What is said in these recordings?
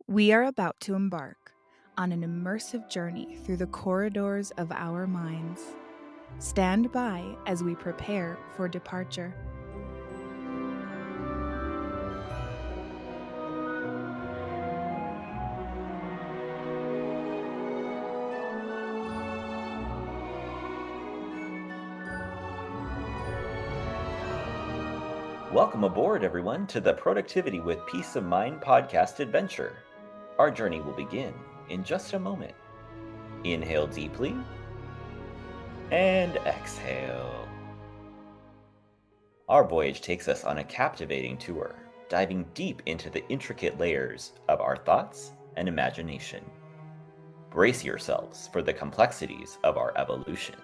We are about to embark on an immersive journey through the corridors of our minds. Stand by as we prepare for departure. Welcome aboard, everyone, to the Productivity with Peace of Mind podcast adventure. Our journey will begin in just a moment. Inhale deeply and exhale. Our voyage takes us on a captivating tour, diving deep into the intricate layers of our thoughts and imagination. Brace yourselves for the complexities of our evolution.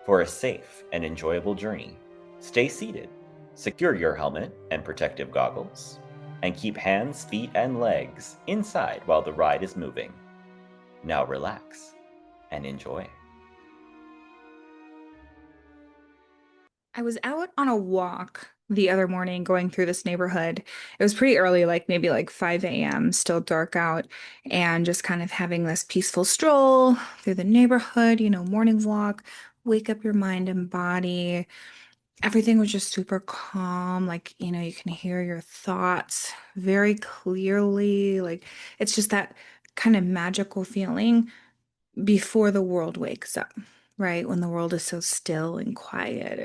For a safe and enjoyable journey, stay seated, secure your helmet and protective goggles, and keep hands, feet, and legs inside while the ride is moving. Now relax and enjoy. I was out on a walk the other morning going through this neighborhood. It was pretty early, like maybe like 5 a.m., still dark out, and just kind of having this peaceful stroll through the neighborhood, morning walk, wake up your mind and body. Everything was just super calm. Like, you can hear your thoughts very clearly. Like, it's just that kind of magical feeling before the world wakes up, right? When the world is so still and quiet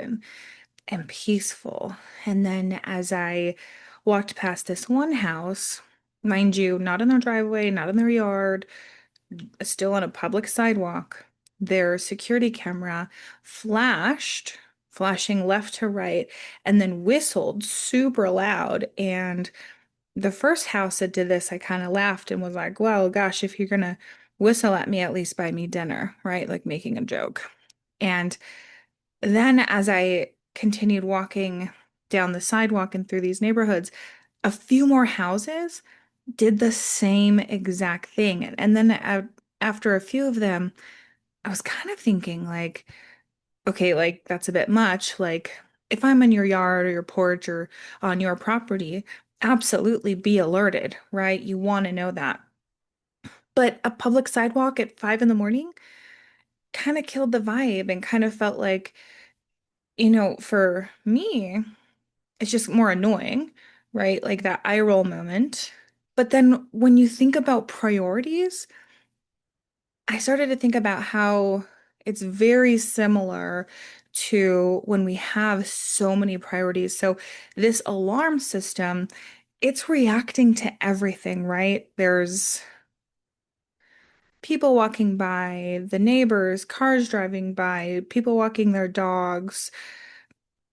and peaceful. And then as I walked past this one house, mind you, not in their driveway, not in their yard, still on a public sidewalk, their security camera flashed, flashing left to right, and then whistled super loud. And the first house that did this, I kind of laughed and was like, well, gosh, if you're gonna whistle at me, at least buy me dinner, right? Like making a joke. And then as I continued walking down the sidewalk and through these neighborhoods, a few more houses did the same exact thing. And then after a few of them, I was kind of thinking like, okay, like that's a bit much. Like if I'm in your yard or your porch or on your property, absolutely be alerted, right? You want to know that. But a public sidewalk at 5 in the morning kind of killed the vibe and kind of felt like, for me, it's just more annoying, right? Like that eye roll moment. But then when you think about priorities, I started to think about how it's very similar to when we have so many priorities. So this alarm system, it's reacting to everything, right? There's people walking by, the neighbors, cars driving by, people walking their dogs,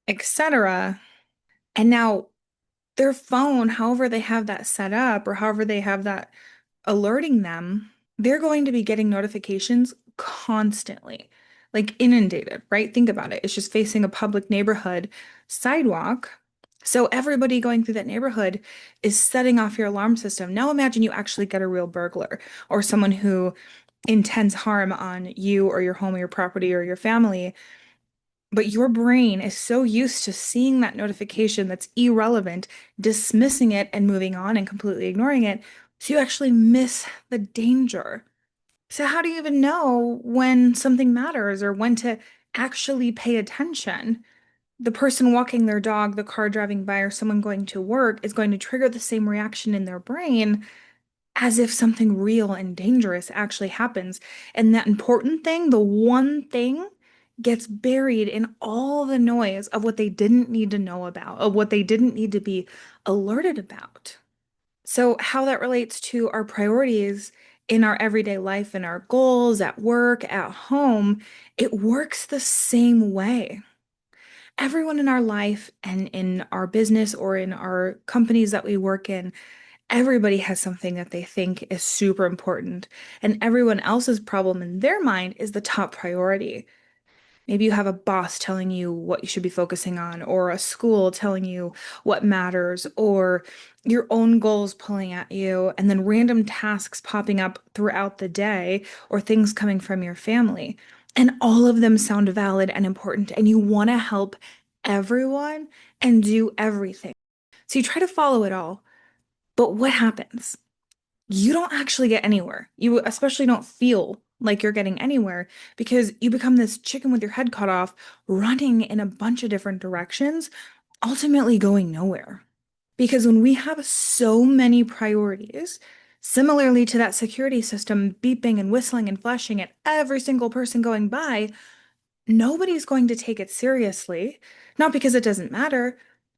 etc. And now their phone, however they have that set up or however they have that alerting them, they're going to be getting notifications constantly, like inundated, right? Think about it. It's just facing a public neighborhood sidewalk. So everybody going through that neighborhood is setting off your alarm system. Now imagine you actually get a real burglar or someone who intends harm on you or your home or your property or your family. But your brain is so used to seeing that notification that's irrelevant, dismissing it and moving on and completely ignoring it. So you actually miss the danger. So, how do you even know when something matters or when to actually pay attention? The person walking their dog, the car driving by, or someone going to work is going to trigger the same reaction in their brain as if something real and dangerous actually happens. And that important thing, the one thing, gets buried in all the noise of what they didn't need to know about, of what they didn't need to be alerted about. So, how that relates to our priorities in our everyday life and our goals at work, at home, it works the same way. Everyone in our life and in our business or in our companies that we work in, everybody has something that they think is super important, and everyone else's problem in their mind is the top priority. Maybe you have a boss telling you what you should be focusing on, or a school telling you what matters, or your own goals pulling at you, and then random tasks popping up throughout the day, or things coming from your family. And all of them sound valid and important, and you want to help everyone and do everything. So you try to follow it all. But what happens? you don't actually get anywhere. You especially don't feel like you're getting anywhere because you become this chicken with your head cut off, running in a bunch of different directions, ultimately going nowhere. Because when we have so many priorities, similarly to that security system beeping and whistling and flashing at every single person going by, nobody's going to take it seriously. Not because it doesn't matter,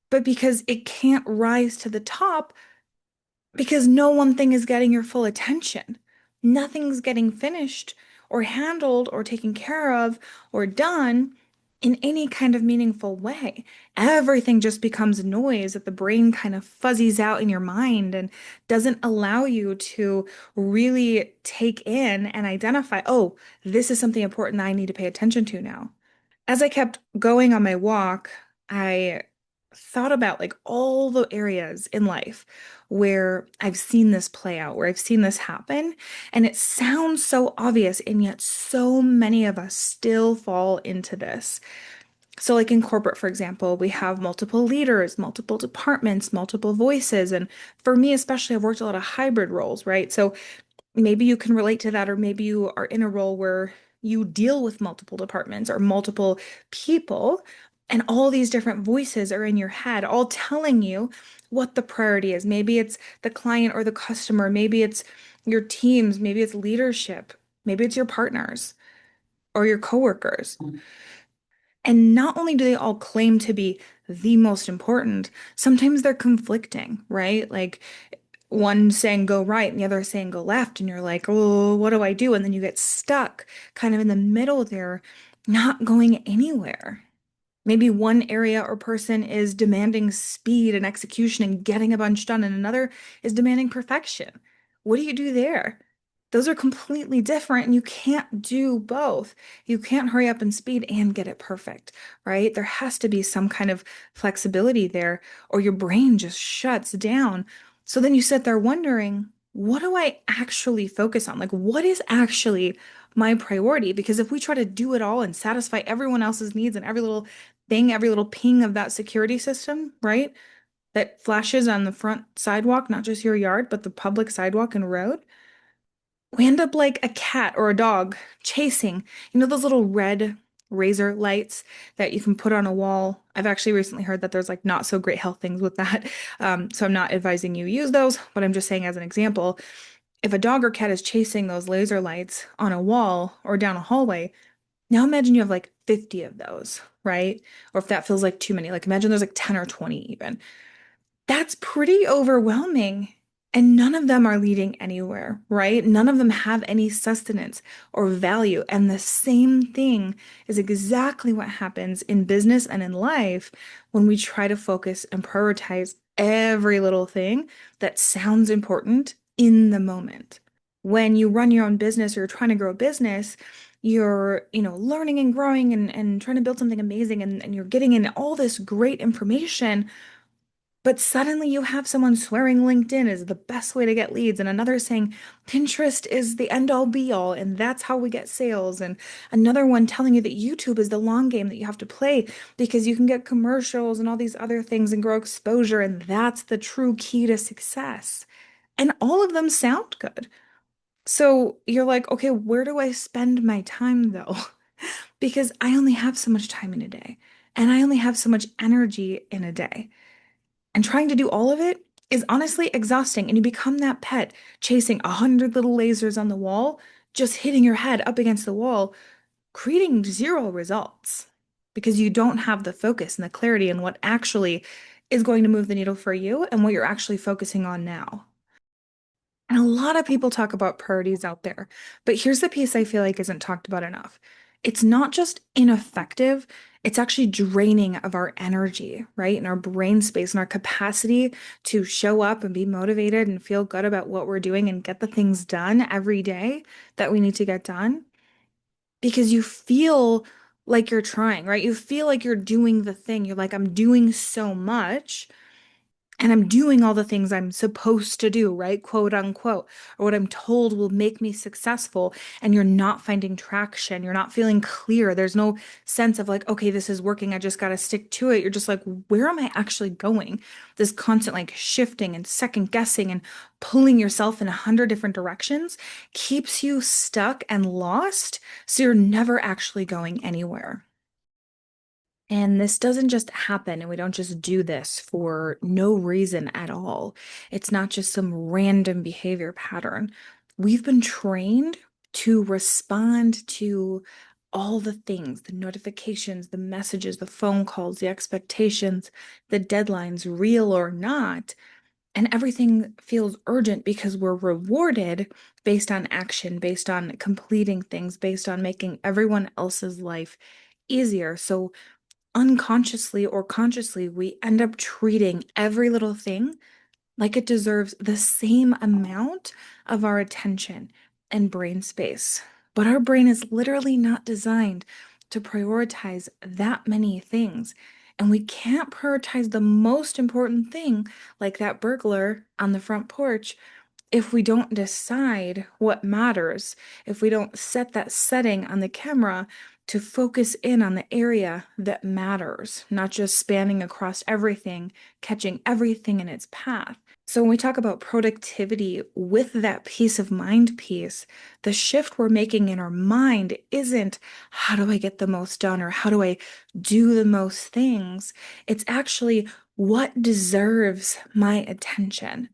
but because it can't rise to the top because no one thing is getting your full attention. Nothing's getting finished or handled or taken care of or done in any kind of meaningful way. Everything just becomes noise that the brain kind of fuzzies out in your mind and doesn't allow you to really take in and identify, oh, this is something important that I need to pay attention to now. As I kept going on my walk, I thought about like all the areas in life where I've seen this play out, where I've seen this happen. And it sounds so obvious, and yet so many of us still fall into this. So, like in corporate, for example, we have multiple leaders, multiple departments, multiple voices. And for me, especially, I've worked a lot of hybrid roles, right? So maybe you can relate to that, or maybe you are in a role where you deal with multiple departments or multiple people, and all these different voices are in your head, all telling you what the priority is. Maybe it's the client or the customer, maybe it's your teams, maybe it's leadership, maybe it's your partners or your coworkers. And not only do they all claim to be the most important, sometimes they're conflicting, right? Like one saying go right and the other saying go left, and you're like, oh, what do I do? And then you get stuck kind of in the middle there, not going anywhere. Maybe one area or person is demanding speed and execution and getting a bunch done, and another is demanding perfection. What do you do there? Those are completely different, and you can't do both. You can't hurry up and speed and get it perfect, right? There has to be some kind of flexibility there, or your brain just shuts down. So then you sit there wondering, what do I actually focus on? Like, what is actually my priority? Because if we try to do it all and satisfy everyone else's needs and every little thing, every little ping of that security system, right? That flashes on the front sidewalk, not just your yard, but the public sidewalk and road. We end up like a cat or a dog chasing, those little red razor lights that you can put on a wall. I've actually recently heard that there's like not so great health things with that. So I'm not advising you use those, but I'm just saying as an example, if a dog or cat is chasing those laser lights on a wall or down a hallway, now imagine you have like 50 of those, right? Or if that feels like too many, like imagine there's like 10 or 20 even. That's pretty overwhelming. And none of them are leading anywhere, right? None of them have any sustenance or value. And the same thing is exactly what happens in business and in life when we try to focus and prioritize every little thing that sounds important in the moment. When you run your own business or you're trying to grow a business, you're, learning and growing and trying to build something amazing, and you're getting in all this great information. But suddenly you have someone swearing LinkedIn is the best way to get leads, and another saying Pinterest is the end all be all, and that's how we get sales. And another one telling you that YouTube is the long game that you have to play because you can get commercials and all these other things and grow exposure, and that's the true key to success. And all of them sound good. So you're like, okay, where do I spend my time though? Because I only have so much time in a day, and I only have so much energy in a day. And trying to do all of it is honestly exhausting. And you become that pet chasing 100 little lasers on the wall, just hitting your head up against the wall, creating zero results because you don't have the focus and the clarity and what actually is going to move the needle for you and what you're actually focusing on now. And a lot of people talk about priorities out there, but here's the piece I feel like isn't talked about enough. It's not just ineffective, it's actually draining of our energy, right? And our brain space and our capacity to show up and be motivated and feel good about what we're doing and get the things done every day that we need to get done because you feel like you're trying, right? You feel like you're doing the thing. You're like, I'm doing so much. and I'm doing all the things I'm supposed to do, right? Quote unquote, or what I'm told will make me successful. And you're not finding traction. You're not feeling clear. There's no sense of like, okay, this is working. I just got to stick to it. You're just like, where am I actually going? This constant like shifting and second guessing and pulling yourself in 100 different directions keeps you stuck and lost. So you're never actually going anywhere. And this doesn't just happen, and we don't just do this for no reason at all. It's not just some random behavior pattern. We've been trained to respond to all the things, the notifications, the messages, the phone calls, the expectations, the deadlines, real or not. And everything feels urgent because we're rewarded based on action, based on completing things, based on making everyone else's life easier. So unconsciously or consciously, we end up treating every little thing like it deserves the same amount of our attention and brain space. But our brain is literally not designed to prioritize that many things. And we can't prioritize the most important thing, like that burglar on the front porch, if we don't decide what matters, if we don't set that setting on the camera to focus in on the area that matters, not just spanning across everything, catching everything in its path. So when we talk about productivity with that peace of mind piece, the shift we're making in our mind isn't how do I get the most done or how do I do the most things? It's actually what deserves my attention.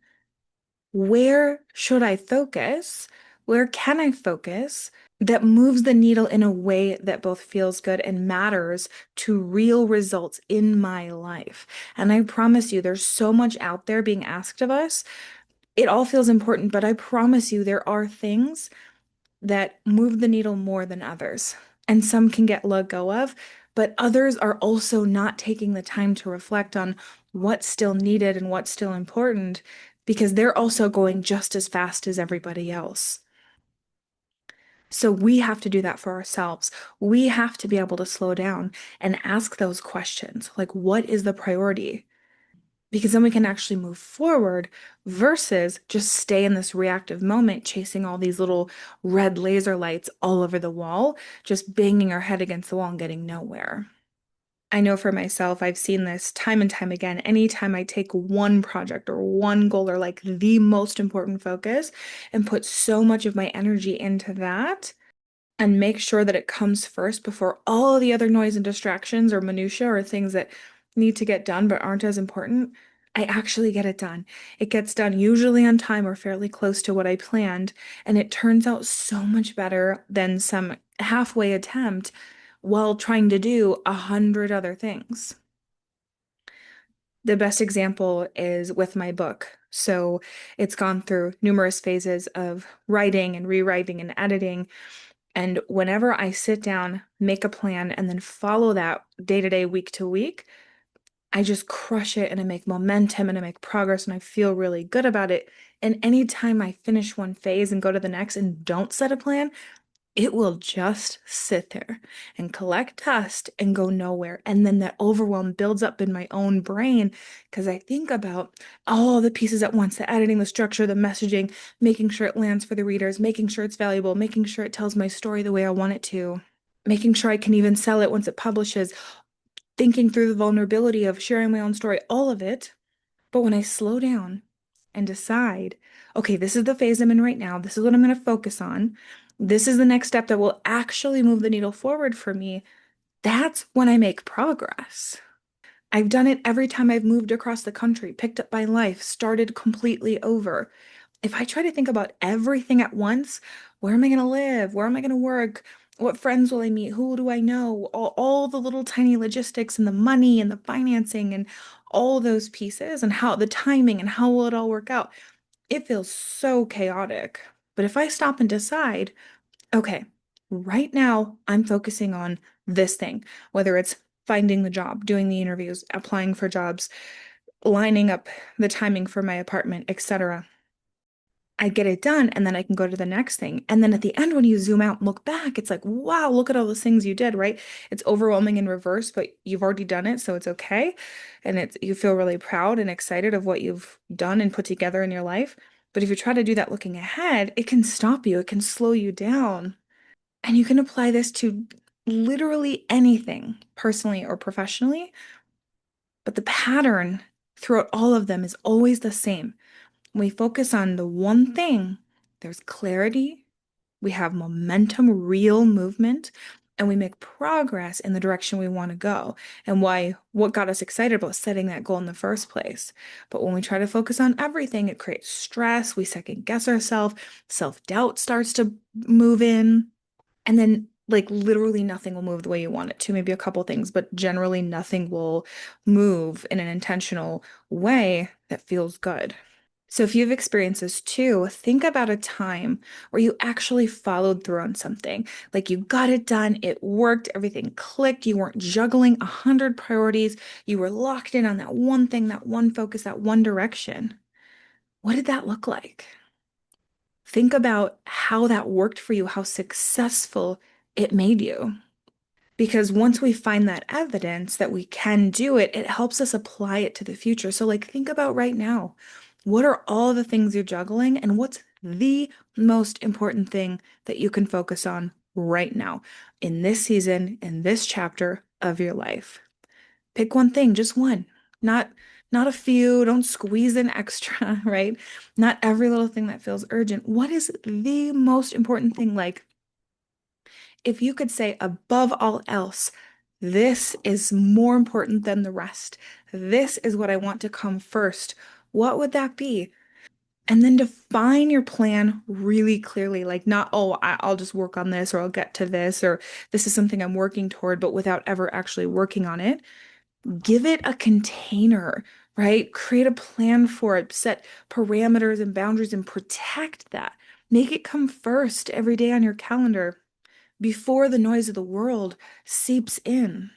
Where should I focus? Where can I focus that moves the needle in a way that both feels good and matters to real results in my life? And I promise you, there's so much out there being asked of us. It all feels important, but I promise you, there are things that move the needle more than others. And some can get let go of, but others are also not taking the time to reflect on what's still needed and what's still important because they're also going just as fast as everybody else. So we have to do that for ourselves. We have to be able to slow down and ask those questions like, what is the priority? Because then we can actually move forward versus just stay in this reactive moment, chasing all these little red laser lights all over the wall, just banging our head against the wall and getting nowhere. I know for myself, I've seen this time and time again. Anytime I take one project or one goal or like the most important focus and put so much of my energy into that, and make sure that it comes first before all the other noise and distractions or minutia or things that need to get done but aren't as important, I actually get it done. It gets done usually on time or fairly close to what I planned, and it turns out so much better than some halfway attempt while trying to do 100 other things. The best example is with my book. So it's gone through numerous phases of writing and rewriting and editing. And whenever I sit down, make a plan, and then follow that day to day, week to week, I just crush it and I make momentum and I make progress and I feel really good about it. And anytime I finish one phase and go to the next and don't set a plan, it will just sit there and collect dust and go nowhere. And then that overwhelm builds up in my own brain because I think about all the pieces at once, the editing, the structure, the messaging, making sure it lands for the readers, making sure it's valuable, making sure it tells my story the way I want it to, making sure I can even sell it once it publishes, thinking through the vulnerability of sharing my own story, all of it. But when I slow down and decide, okay, this is the phase I'm in right now, this is what I'm going to focus on, this is the next step that will actually move the needle forward for me, that's when I make progress. I've done it every time I've moved across the country, picked up my life, started completely over. If I try to think about everything at once, where am I going to live? Where am I going to work? What friends will I meet? Who do I know? All the little tiny logistics and the money and the financing and all those pieces and how the timing and how will it all work out? It feels so chaotic. But if I stop and decide, okay, right now I'm focusing on this thing, whether it's finding the job, doing the interviews, applying for jobs, lining up the timing for my apartment, etc. I get it done, and then I can go to the next thing. And then at the end, when you zoom out and look back, it's like, wow, look at all those things you did, right? It's overwhelming in reverse, but you've already done it, so it's okay. And it's you feel really proud and excited of what you've done and put together in your life. But if you try to do that looking ahead, it can stop you, it can slow you down. And you can apply this to literally anything, personally or professionally. But the pattern throughout all of them is always the same. When we focus on the one thing, there's clarity, we have momentum, real movement, and we make progress in the direction we want to go. And what got us excited about setting that goal in the first place. But when we try to focus on everything, it creates stress, we second guess ourselves, self-doubt starts to move in, and then like literally nothing will move the way you want it to. Maybe a couple things, but generally nothing will move in an intentional way that feels good. So if you've experienced this too, think about a time where you actually followed through on something. Like you got it done, it worked, everything clicked, you weren't juggling 100 priorities, you were locked in on that one thing, that one focus, that one direction. What did that look like? Think about how that worked for you, how successful it made you. Because once we find that evidence that we can do it, it helps us apply it to the future. So, like, think about right now. What are all the things you're juggling, and what's the most important thing that you can focus on right now in this season, in this chapter of your life? Pick one thing, just one. Not not a few, don't squeeze in extra, right? Not every little thing that feels urgent. What is the most important thing? Like, if you could say above all else, this is more important than the rest. This is what I want to come first. What would that be? And then define your plan really clearly, like not, oh, I'll just work on this or I'll get to this or this is something I'm working toward, but without ever actually working on it. Give it a container, right? Create a plan for it, set parameters and boundaries and protect that. Make it come first every day on your calendar before the noise of the world seeps in.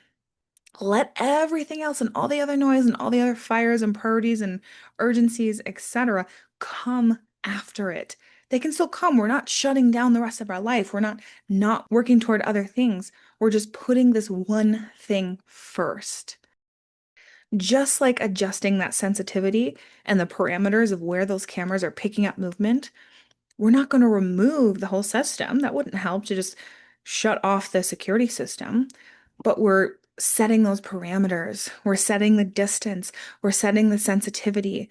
Let everything else and all the other noise and all the other fires and priorities and urgencies, etc., come after it. They can still come. We're not shutting down the rest of our life. We're not working toward other things. We're just putting this one thing first. Just like adjusting that sensitivity and the parameters of where those cameras are picking up movement, we're not going to remove the whole system. That wouldn't help to just shut off the security system, but we're setting those parameters. We're setting the distance. We're setting the sensitivity.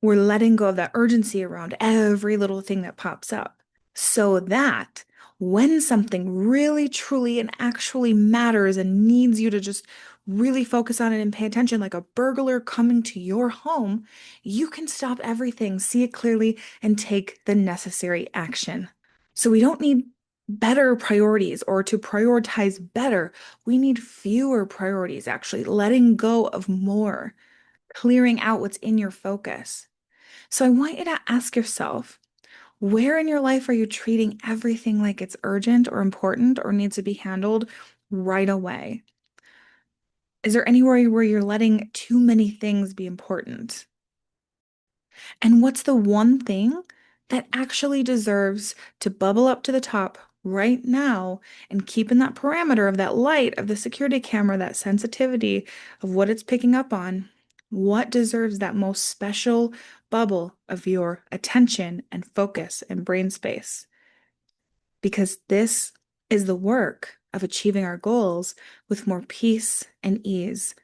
We're letting go of that urgency around every little thing that pops up so that when something really, truly, and actually matters and needs you to just really focus on it and pay attention, like a burglar coming to your home, you can stop everything, see it clearly, and take the necessary action. So we don't need better priorities or to prioritize better. We need fewer priorities, actually, letting go of more, clearing out what's in your focus. So I want you to ask yourself, where in your life are you treating everything like it's urgent or important or needs to be handled right away? Is there anywhere where you're letting too many things be important? And what's the one thing that actually deserves to bubble up to the top right now and keep in that parameter of that light of the security camera, that sensitivity of what it's picking up on? What deserves that most special bubble of your attention and focus and brain space? Because this is the work of achieving our goals with more peace and ease.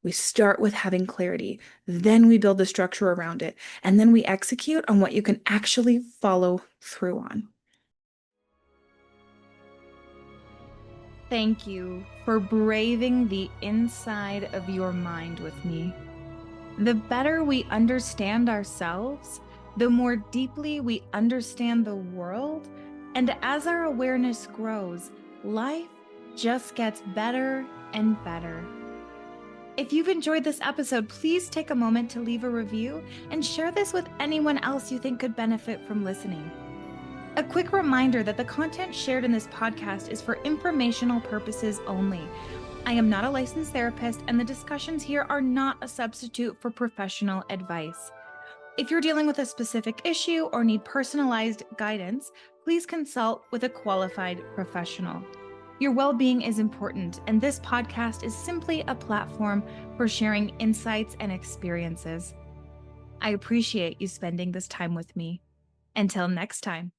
We start with having clarity, then we build the structure around it, and then we execute on what you can actually follow through on. Thank you for braving the inside of your mind with me. The better we understand ourselves, the more deeply we understand the world, and as our awareness grows, life just gets better and better. If you've enjoyed this episode, please take a moment to leave a review and share this with anyone else you think could benefit from listening. A quick reminder that the content shared in this podcast is for informational purposes only. I am not a licensed therapist, and the discussions here are not a substitute for professional advice. If you're dealing with a specific issue or need personalized guidance, please consult with a qualified professional. Your well-being is important, and this podcast is simply a platform for sharing insights and experiences. I appreciate you spending this time with me. Until next time.